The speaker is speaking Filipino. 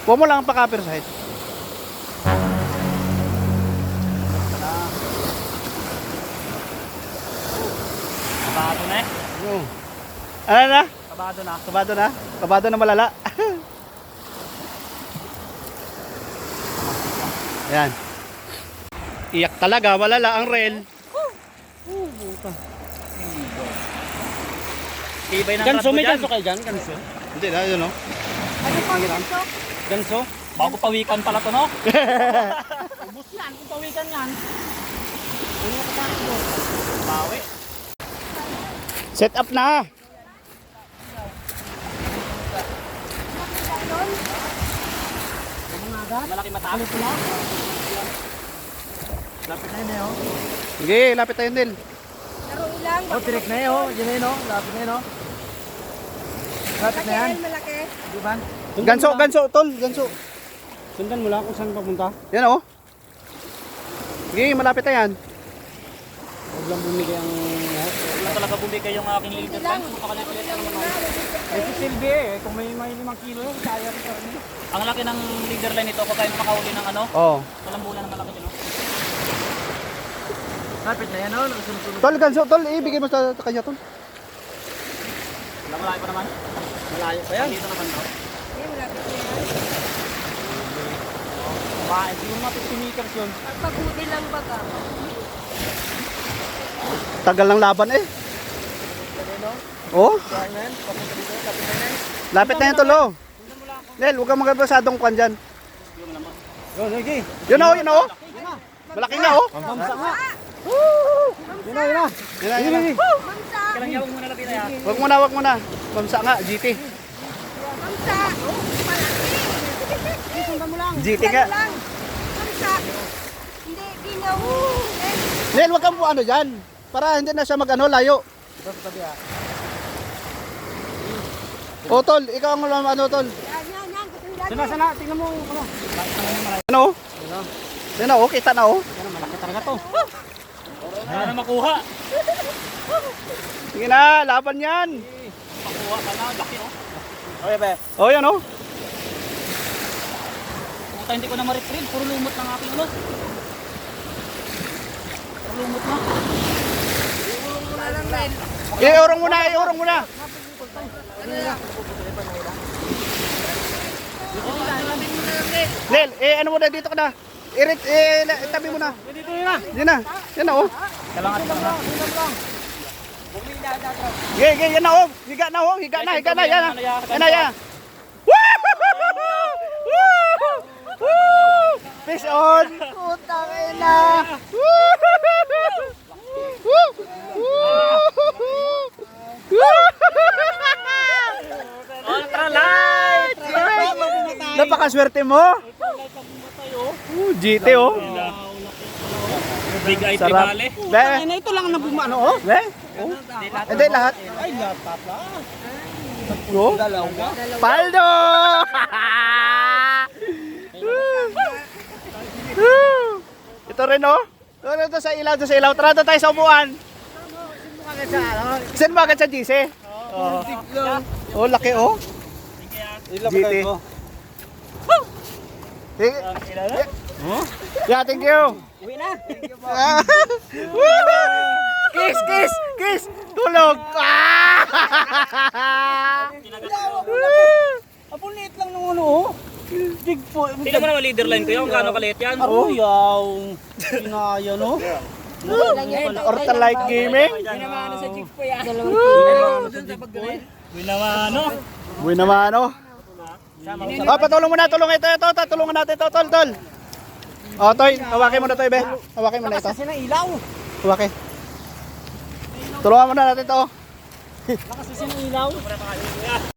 Huwag mo lang pa-copper side. Kabado na eh. Ano na? Kabado na. Kabado na? Kabado na malala. Ayan. Iyak talaga, malala ang rail. Ibay ng Ganso, rad mo may dyan. ganso kayo dyan? Ganso? Hindi na, yun o. Ano po ito? Ganso? Bago pawikan pala to, no? Ubus yan, kung pawikan yan. Bawi. Set up na. Malaki mataas. Lapit na yun eh, oh. Sige, lapit tayo din. Laro lang. Oh, tirik na yun, oh. Yun na yun, oh. Lapit na yun, oh. Lapit na yan. Malaki. Di ba? Ganso, ganso, tol, ganso. Sundan mo lang kung saan papunta. Yan o. Sige, malapit na yan. Huwag lang bumigay ang... Wala talaga bumigay yung aking leader line. Makalit-lit na naman ako. Eh, si Silvi eh. Kung may 5 kilo yun, kaya rin ka rin. Ang laki ng leader line nito, kung tayo makahuli ng ano, Oo. kalambulan na malaki din. No? Lapit na yan, oh. Nakasunod-sunod. Tol, ganso, tol, ibigay mo sa kanya, tol. Wala malayo pa naman. Malayo pa yan. Dito naman, no? Eh, malaki po yan. Kumain. Yung mga 50 meters yun. Pagpagudi lang baga. Tagal ng laban eh. Oh, Kaya na yan. Papunta dito. Lapit na yan. lapit na yan, tol, oh. Nel, huwag kang magabasadong kwan dyan. Yun, okay. Yun o, yun o. Malaki nga o. Mamsa nga. Yun na, yun na. Yun na, yun na. Mamsa! Kailang yawag mo na lapit na yan. Wag mo na, wag mo na. Mamsa nga, GT. Mamsa! Malaki! Sundan mo lang. GT nga. Ano lang? Mamsa! Hindi, ginaw. Nel, wag kang po ano dyan. Para hindi na siya mag-ano, layo. Ito sa tabi, ah. O, tol, ikaw ang ano, tol. Yan, yan, yan. Kasing Sana, sana. Tingnan mo. Ano? Ano? Yun, oh. Yan o, kita na o. Yan, malaki talaga to. Wala na makuha. Sige na, laban yan. Makuha ka na, laki oh. Okay, be. O, yan o. Puta, hindi ko na ma-retrieve. Puro lumot ng aking ano. Puro lumot na. Wala lang rin. Iurong muna, iurong muna. Nel, ano mo na, dito ka na. Itabi mo na. Dito yun na. Yan na, yan na o. Kailangan ka na. Yan na o. Higa na o, higa na, higa na. Yan na, yan na, yan. Fish on. Putang ina. Ultralight! Napakaswerte mo. GT oh. Big eye Sarap. tribale. Be, Ay, ito lang na bumano, oh. be. Hindi lahat. Ay, laptop lang. Oh. Dalawa. Paldo! Ito rin oh. Ito sa ilaw, ito sa ilaw. Tara doon tayo sa upuan. Saan ba agad sa GC? Oh, laki oh. GT. Sige. Yeah, thank you. Uwi na. Kiss, kiss, kiss. Tulog. Apong liit lang nung ano, oh. Dig po. Tingnan mo naman leader line ko yung kano kaliit yan. Oh, yaw. Pinaya, no? Ortalite Gaming. Uy naman ano. Buhay naman oh. Oh, patulong mo na, tulong ito, tulungan natin ito, tol. Oh, Toy, hawakin mo na, Toy, be. Hawakin mo na ito. Kasi na ilaw. Hawakin. Tulungan mo na natin ito. Lakas kasi ng ilaw.